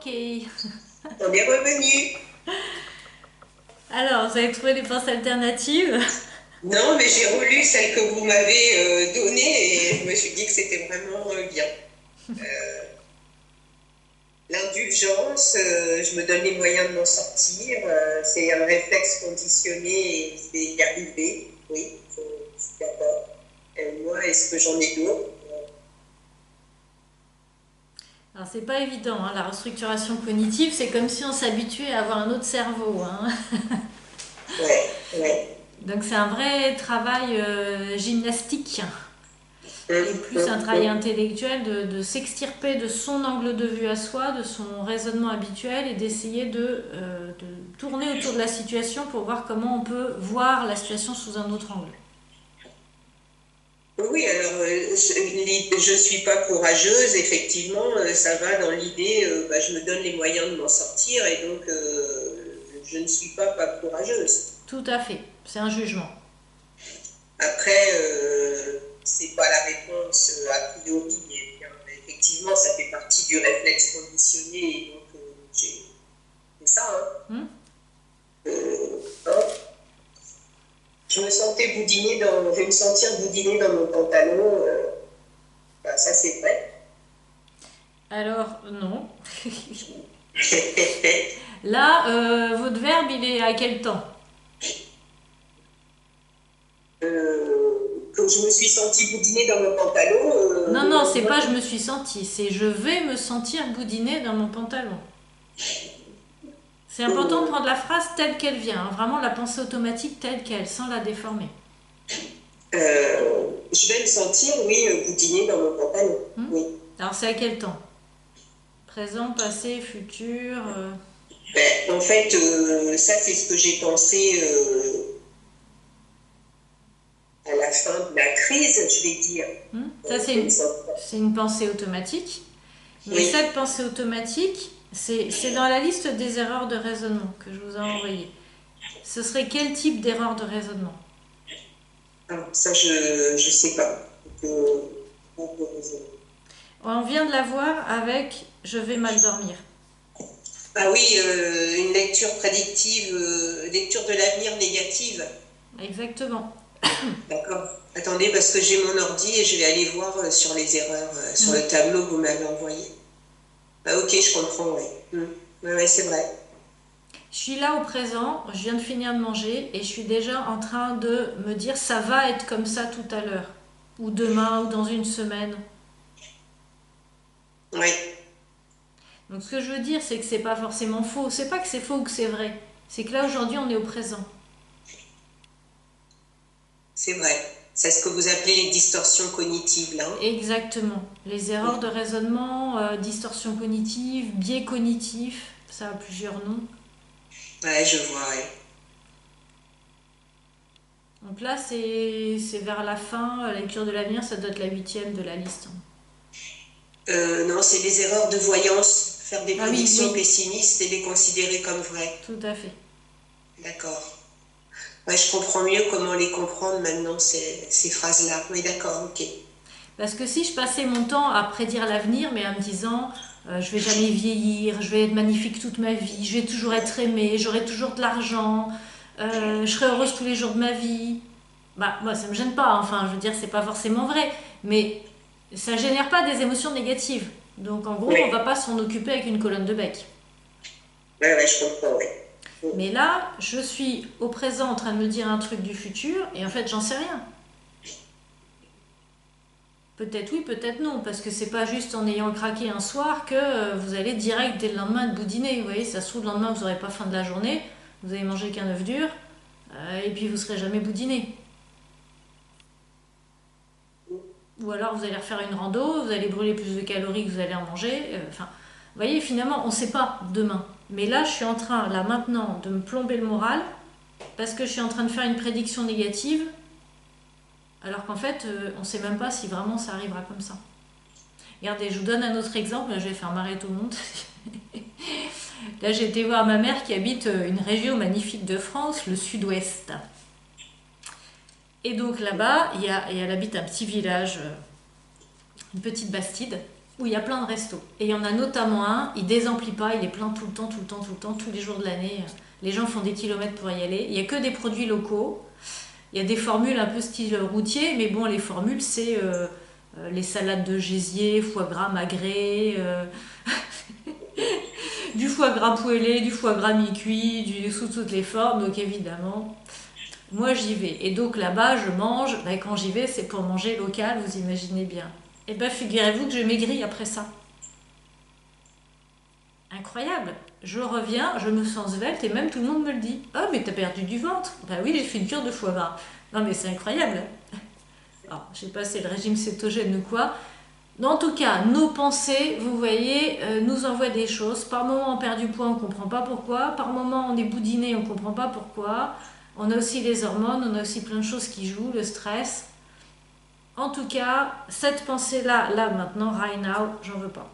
Ok. On est revenu. Alors, vous avez trouvé des pensées alternatives? Non, mais j'ai relu celle que vous m'avez donnée et je me suis dit que c'était vraiment bien. Euh, L'indulgence, je me donne les moyens de m'en sortir. C'est un réflexe conditionné et je vais y arriver. Oui, je suis d'accord. Moi, est-ce que j'en ai d'autres? Alors, c'est pas évident, hein, la restructuration cognitive, c'est comme si on s'habituait à avoir un autre cerveau, hein. Ouais, ouais. Donc, c'est un vrai travail gymnastique Hum, et plus un hum, travail hum. intellectuel de s'extirper de son angle de vue à soi, de son raisonnement habituel et d'essayer de tourner autour de la situation pour voir comment on peut voir la situation sous un autre angle. Oui, alors je ne suis pas courageuse, effectivement, ça va dans l'idée, bah, je me donne les moyens de m'en sortir et donc je ne suis pas courageuse. Tout à fait, c'est un jugement. Après, c'est pas la réponse a priori, mais bien, effectivement, ça fait partie du réflexe conditionné et donc c'est ça, hein. Hmm. Hein. Je vais me sentir boudiner dans mon pantalon, bah, ça c'est vrai. Alors, non. Là, votre verbe, il est à quel temps? Que je me suis sentie boudiner dans mon pantalon, Non, non, c'est moi, pas je me suis sentie, c'est je vais me sentir boudiner dans mon pantalon. C'est important de euh, prendre la phrase telle qu'elle vient, hein, vraiment la pensée automatique telle qu'elle, sans la déformer. je vais me sentir, oui, boudiner dans mon pantalon. Hmm. Oui. Alors, c'est à quel temps? Présent, passé, futur. Ben, en fait, ça, c'est ce que j'ai pensé à la fin de la crise, je vais dire. Ça, Je vais me sentir. c'est une pensée automatique. Mais Oui. cette pensée automatique, c'est dans la liste des erreurs de raisonnement que je vous ai envoyée. Ce serait quel type d'erreur de raisonnement? Ah, ça, je sais pas. Euh, On vient de la voir avec je vais mal dormir. ah oui, une lecture prédictive, lecture de l'avenir négative. Exactement. D'accord. Attendez, parce que j'ai mon ordi et je vais aller voir sur les erreurs, sur le tableau que vous m'avez envoyé. Ah, ok, je comprends, oui. Ouais, ouais, c'est vrai. Je suis là au présent, je viens de finir de manger et je suis déjà en train de me dire ça va être comme ça tout à l'heure, ou demain, ou dans une semaine. Oui, Donc ce que je veux dire, c'est que c'est pas forcément faux. C'est pas que c'est faux ou que c'est vrai. C'est que là aujourd'hui on est au présent. c'est vrai. C'est ce que vous appelez les distorsions cognitives, là. Exactement. Les erreurs de raisonnement, distorsion cognitive, biais cognitif, ça a plusieurs noms. Ouais, je vois, ouais. Donc là c'est vers la fin, la lecture de l'avenir, ça doit être la huitième de la liste. Non, c'est les erreurs de voyance. Faire des Ah oui, prédictions oui, pessimistes et les considérer comme vraies. tout à fait. D'accord. Ouais, je comprends mieux comment les comprendre maintenant, ces phrases-là. Oui, d'accord, ok. Parce que si je passais mon temps à prédire l'avenir, mais en me disant je vais jamais vieillir, je vais être magnifique toute ma vie, je vais toujours être aimée, j'aurai toujours de l'argent, je serai heureuse tous les jours de ma vie, bah moi ça me gêne pas, enfin je veux dire c'est pas forcément vrai, mais ça génère pas des émotions négatives. Donc en gros on va Oui, pas s'en occuper avec une colonne de bec. ouais, ouais, je comprends, oui. Mais là je suis au présent en train de me dire un truc du futur et en fait j'en sais rien. Peut-être oui, peut-être non, parce que c'est pas juste en ayant craqué un soir que vous allez direct dès le lendemain être boudiner. Vous voyez, ça se trouve le lendemain vous n'aurez pas faim de la journée, vous avez mangé qu'un œuf dur, et puis vous serez jamais boudiné. Ou alors vous allez refaire une rando, vous allez brûler plus de calories que vous allez en manger. Enfin, vous voyez, finalement, on ne sait pas demain. Mais là, je suis en train, là maintenant, de me plomber le moral parce que je suis en train de faire une prédiction négative, alors qu'en fait, on ne sait même pas si vraiment ça arrivera comme ça. Regardez, je vous donne un autre exemple, je vais faire marrer tout le monde. Là, j'ai été voir ma mère qui habite une région magnifique de France, le sud-ouest. Et donc là-bas, elle habite un petit village, une petite bastide. où il y a plein de restos. Et il y en a notamment un, il désemplit pas, il est plein tout le temps, tous les jours de l'année. Les gens font des kilomètres pour y aller. Il n'y a que des produits locaux. Il y a des formules un peu style routier, mais bon, les formules, c'est les salades de gésier, foie gras magré, du foie gras poêlé, du foie gras mi-cuit, sous toutes les formes. Donc évidemment, moi j'y vais. Et donc là-bas, je mange. Ben, quand j'y vais, c'est pour manger local, vous imaginez bien. Et bien figurez-vous que je maigris après ça. Incroyable. Je reviens, je me sens svelte et même tout le monde me le dit. Oh, mais t'as perdu du ventre. Ben oui, j'ai fait une cure de foie gras. Non, mais c'est incroyable. Alors, je sais pas si c'est le régime cétogène ou quoi. Mais en tout cas, nos pensées, vous voyez, nous envoient des choses. Par moment, on perd du poids, on ne comprend pas pourquoi. Par moment, on est boudiné, on ne comprend pas pourquoi. On a aussi les hormones, on a aussi plein de choses qui jouent, le stress. En tout cas, cette pensée-là, là, maintenant, right now, j'en veux pas.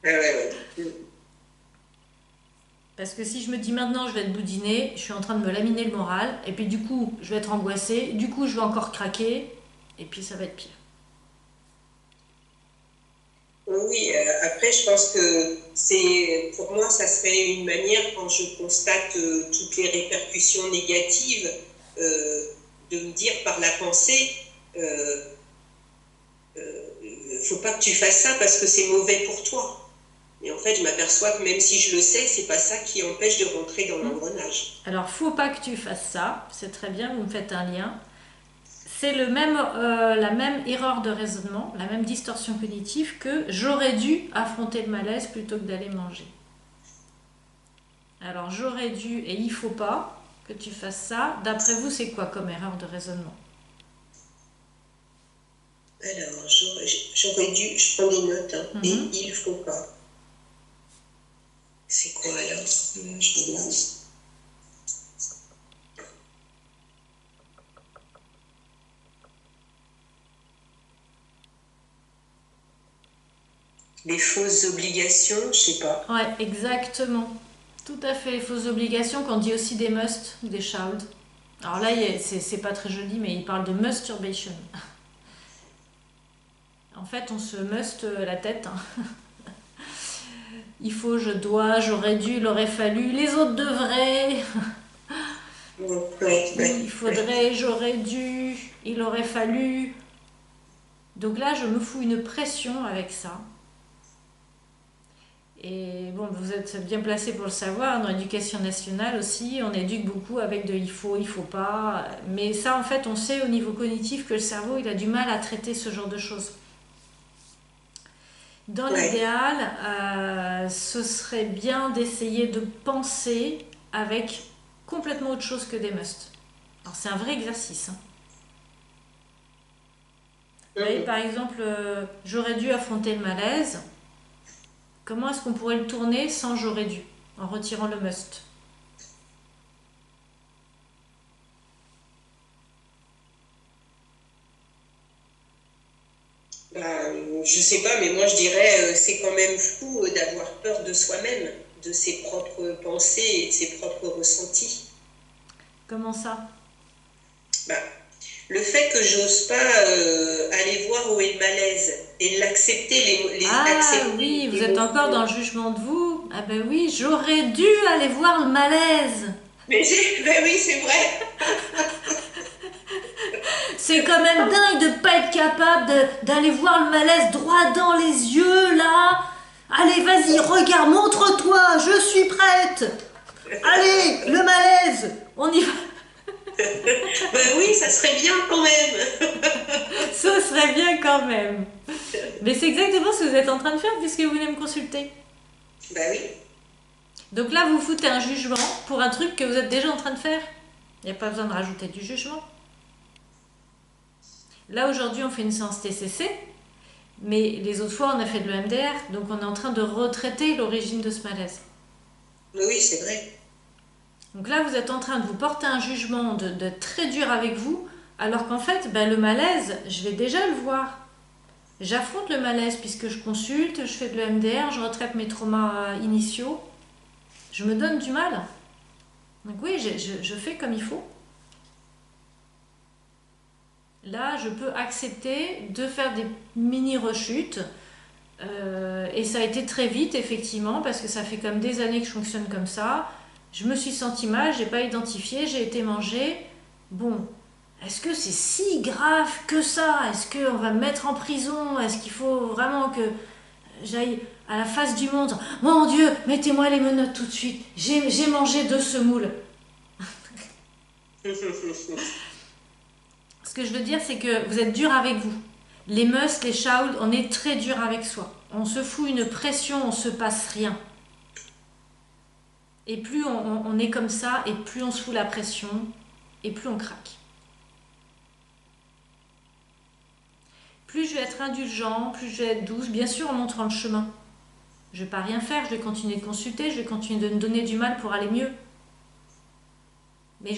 Ouais, ouais, ouais. Parce que si je me dis maintenant je vais être boudinée, je suis en train de me laminer le moral, et puis du coup je vais être angoissée, du coup je vais encore craquer, et puis ça va être pire. Oui, après, je pense que pour moi, ça serait une manière, quand je constate toutes les répercussions négatives, euh, de me dire par la pensée, faut pas que tu fasses ça parce que c'est mauvais pour toi. Et en fait, je m'aperçois que même si je le sais, c'est pas ça qui empêche de rentrer dans l'engrenage. Alors faut pas que tu fasses ça, c'est très bien, vous me faites un lien. C'est la même erreur de raisonnement, la même distorsion cognitive que j'aurais dû affronter le malaise plutôt que d'aller manger. Alors j'aurais dû et il faut pas que tu fasses ça. D'après vous, c'est quoi comme erreur de raisonnement? Alors, j'aurais dû, je prends des notes, hein, et il faut pas. C'est quoi alors? Je demande. Les fausses obligations, je sais pas. Ouais, exactement. Tout à fait, les fausses obligations, qu'on dit aussi des must ou des should. Alors là, c'est pas très joli, mais il parle de masturbation. En fait, on se must la tête. Hein. Il faut, je dois, j'aurais dû, il aurait fallu, les autres devraient. Ouais, Il faudrait, j'aurais dû, il aurait fallu. Donc là, je me fous une pression avec ça. Et bon, vous êtes bien placé pour le savoir, dans l'éducation nationale aussi, on éduque beaucoup avec de il faut pas. Mais ça, en fait, on sait au niveau cognitif que le cerveau, il a du mal à traiter ce genre de choses. Dans l'idéal, ce serait bien d'essayer de penser avec complètement autre chose que des must. Alors, c'est un vrai exercice. Hein. Vous voyez, par exemple, j'aurais dû affronter le malaise. Comment est-ce qu'on pourrait le tourner sans j'aurais dû, en retirant le must? Je sais pas, mais moi je dirais c'est quand même fou d'avoir peur de soi-même, de ses propres pensées et de ses propres ressentis. Comment ça? Bah, le fait que j'ose pas aller voir où est le malaise et l'accepter, Ah accepter oui, vous les êtes encore dans mots. le jugement de vous. Ah ben oui, j'aurais dû aller voir le malaise. Ben oui, c'est vrai. C'est quand même dingue de pas être capable d'aller voir le malaise droit dans les yeux là. Allez, vas-y, regarde, montre-toi, je suis prête. Allez, le malaise, on y va. Ben oui, ça serait bien quand même. Ce serait bien quand même. Mais c'est exactement ce que vous êtes en train de faire puisque vous venez me consulter. Ben oui. Donc là, vous foutez un jugement pour un truc que vous êtes déjà en train de faire. Il n'y a pas besoin de rajouter du jugement. Là, aujourd'hui, on fait une séance TCC, mais les autres fois, on a fait de l'EMDR, donc on est en train de retraiter l'origine de ce malaise. Oui, c'est vrai. Donc là, vous êtes en train de vous porter un jugement de très dur avec vous, alors qu'en fait, ben, le malaise, je vais déjà le voir. J'affronte le malaise puisque je consulte, je fais de l'EMDR, je retraite mes traumas initiaux. Je me donne du mal. Donc oui, je fais comme il faut. Là, je peux accepter de faire des mini-rechutes. Et ça a été très vite, effectivement, parce que ça fait comme des années que je fonctionne comme ça. Je me suis sentie mal, j'ai pas identifié, j'ai été manger. Bon, est-ce que c'est si grave que ça? Est-ce qu'on va me mettre en prison? Est-ce qu'il faut vraiment que j'aille à la face du monde? Mon Dieu, mettez-moi les menottes tout de suite. J'ai mangé de semoule. Ce que je veux dire, c'est que vous êtes dur avec vous. Les meus, les shaols, on est très dur avec soi. On se fout une pression, on se passe rien. Et plus on est comme ça, et plus on se fout la pression, et plus on craque. Plus je vais être indulgent, plus je vais être douce, bien sûr en montrant le chemin. Je ne vais pas rien faire, je vais continuer de consulter, je vais continuer de me donner du mal pour aller mieux. Mais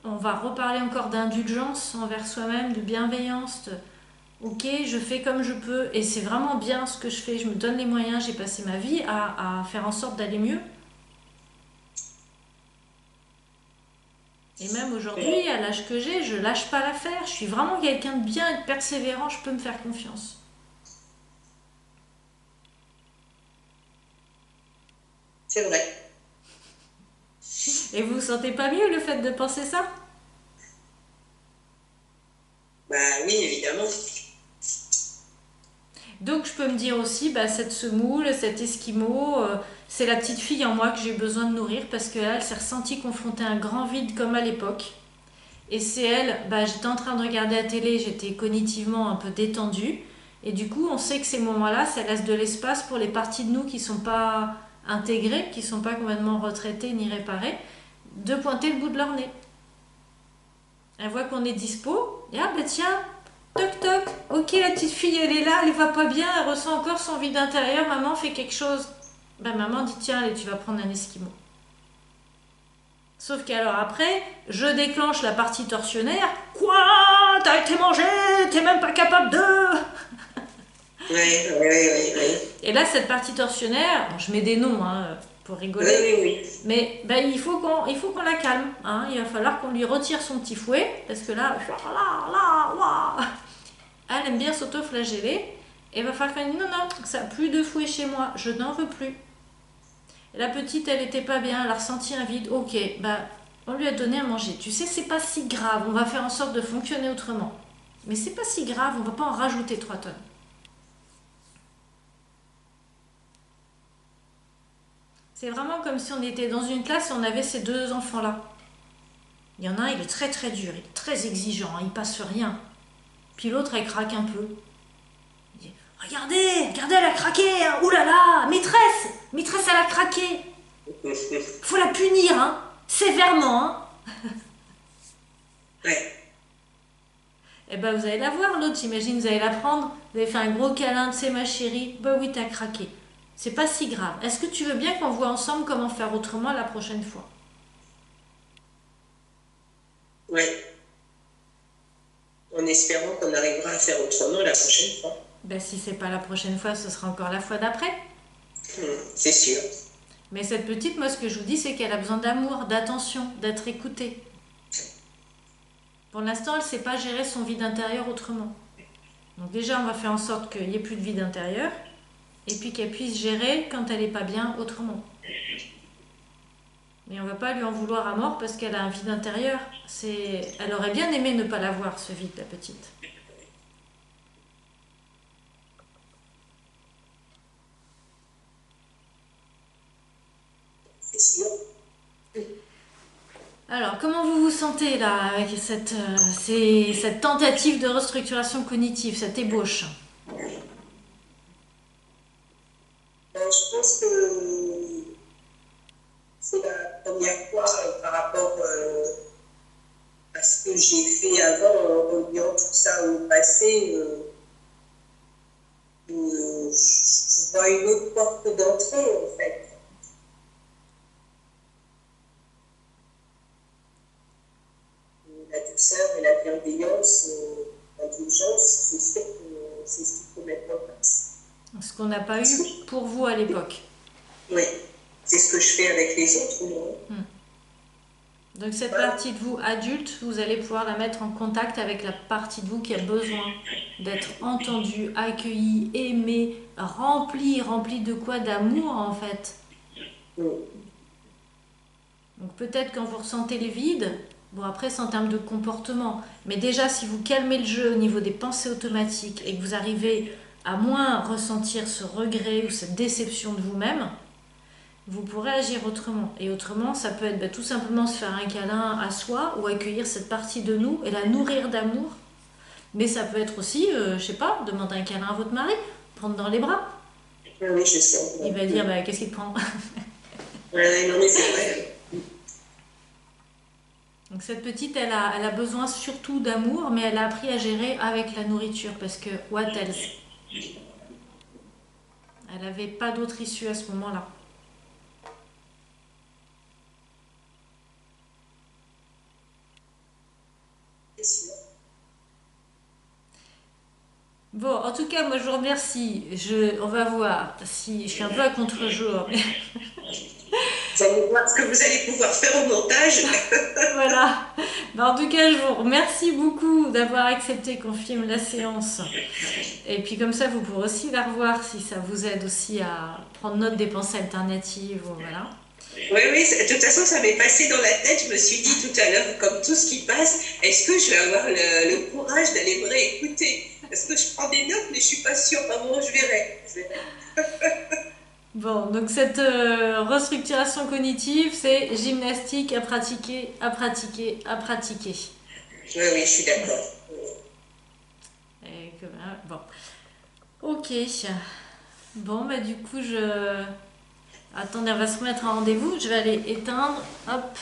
on va reparler encore d'indulgence envers soi-même, de bienveillance. Ok, je fais comme je peux et c'est vraiment bien ce que je fais, je me donne les moyens, j'ai passé ma vie à faire en sorte d'aller mieux. Et même aujourd'hui, à l'âge que j'ai, je lâche pas l'affaire, je suis vraiment quelqu'un de bien et de persévérant, je peux me faire confiance. C'est vrai. Et vous vous sentez pas mieux le fait de penser ça? Bah oui, évidemment. Donc je peux me dire aussi, bah, cette semoule, cet esquimau, c'est la petite fille en moi que j'ai besoin de nourrir parce qu'elle s'est ressentie confrontée à un grand vide comme à l'époque. Et c'est elle, bah, j'étais en train de regarder la télé, j'étais cognitivement un peu détendue. Et du coup, on sait que ces moments-là, ça laisse de l'espace pour les parties de nous qui ne sont pas intégrées, qui ne sont pas complètement retraitées ni réparées, de pointer le bout de leur nez. Elle voit qu'on est dispo, et ah ben tiens, toc toc, ok la petite fille elle est là, elle va pas bien, elle ressent encore son vide intérieur, maman fait quelque chose. Ben maman dit tiens, allez, tu vas prendre un esquimau. Sauf qu'alors après, je déclenche la partie tortionnaire. Quoi? T'as été mangé? T'es même pas capable de... Oui. Et là, cette partie tortionnaire, bon, je mets des noms pour rigoler, Oui. mais ben, il faut qu'on la calme. Hein. Il va falloir qu'on lui retire son petit fouet, parce que là, elle aime bien s'auto-flageller. Et il va falloir qu'elle dise non, non, ça n'a plus de fouet chez moi, je n'en veux plus. Et la petite, elle était pas bien, elle a ressenti un vide. Ok, bah, on lui a donné à manger. Tu sais, c'est pas si grave, on va faire en sorte de fonctionner autrement. Mais c'est pas si grave, on va pas en rajouter 3 tonnes. C'est vraiment comme si on était dans une classe et on avait ces deux enfants-là. Il y en a un, il est très très dur, il est très exigeant, il passe rien. Puis l'autre, elle craque un peu. Il dit, regardez, elle a craqué, hein. Ouh là là, maîtresse, elle a craqué. Faut la punir, hein, sévèrement. Hein. Ouais. Et ben vous allez la voir, l'autre, j'imagine, vous allez la prendre, vous allez faire un gros câlin, c'est ma chérie, bah oui, t'as craqué. C'est pas si grave. Est-ce que tu veux bien qu'on voit ensemble comment faire autrement la prochaine fois? Oui. En espérant qu'on arrivera à faire autrement la prochaine fois. Ben si c'est pas la prochaine fois, ce sera encore la fois d'après. C'est sûr. Mais cette petite, moi, ce que je vous dis, c'est qu'elle a besoin d'amour, d'attention, d'être écoutée. Pour l'instant, elle ne sait pas gérer son vide intérieur autrement. Donc déjà, on va faire en sorte qu'il n'y ait plus de vide intérieur, et puis qu'elle puisse gérer quand elle n'est pas bien autrement. Mais on ne va pas lui en vouloir à mort parce qu'elle a un vide intérieur. Elle aurait bien aimé ne pas l'avoir, ce vide, la petite. C'est sûr. Alors, comment vous vous sentez là avec cette tentative de restructuration cognitive, cette ébauche? Je pense que c'est la première fois par rapport à ce que j'ai fait avant, en reliant tout ça au passé. Je vois une autre porte d'entrée en fait. La douceur et la bienveillance, l'indulgence, c'est sûr que c'est ce qu'il faut mettre en place. Ce qu'on n'a pas eu pour vous à l'époque. Oui, c'est ce que je fais avec les autres, non? Donc cette partie de vous adulte, vous allez pouvoir la mettre en contact avec la partie de vous qui a besoin d'être entendue, accueillie, aimée, remplie de quoi? D'amour en fait. Donc peut-être quand vous ressentez le vide, bon après c'est en termes de comportement, mais déjà si vous calmez le jeu au niveau des pensées automatiques et que vous arrivez à moins ressentir ce regret ou cette déception de vous-même, vous pourrez agir autrement. Et autrement, ça peut être tout simplement se faire un câlin à soi ou accueillir cette partie de nous et la nourrir d'amour. Mais ça peut être aussi, je sais pas, demander un câlin à votre mari, prendre dans les bras. Oui, je sais. Il va dire, bah, qu'est-ce qu'il te prend? Oui, non, mais c'est vrai. Donc cette petite, elle a besoin surtout d'amour, mais elle a appris à gérer avec la nourriture, parce que what else? Elle n'avait pas d'autre issue à ce moment-là. C'est sûr. Bon, en tout cas, moi je vous remercie. On va voir si je suis un peu à contre-jour. Mais Vous allez voir ce que vous allez pouvoir faire au montage. voilà. En tout cas, je vous remercie beaucoup d'avoir accepté qu'on filme la séance. Et puis comme ça, vous pourrez aussi la revoir si ça vous aide aussi à prendre note des pensées alternatives. Voilà. Oui, oui, de toute façon, ça m'est passé dans la tête. Je me suis dit tout à l'heure, comme tout ce qui passe, est-ce que je vais avoir le courage d'aller me réécouter? Parce que je prends des notes, mais je suis pas sûre. Enfin bon, je verrai. Bon, donc cette restructuration cognitive, c'est gymnastique à pratiquer, à pratiquer, à pratiquer. Oui, oui, je suis d'accord. Et bon, ok. Bon, bah du coup, attendez, on va se mettre en rendez-vous. Je vais aller éteindre. Hop.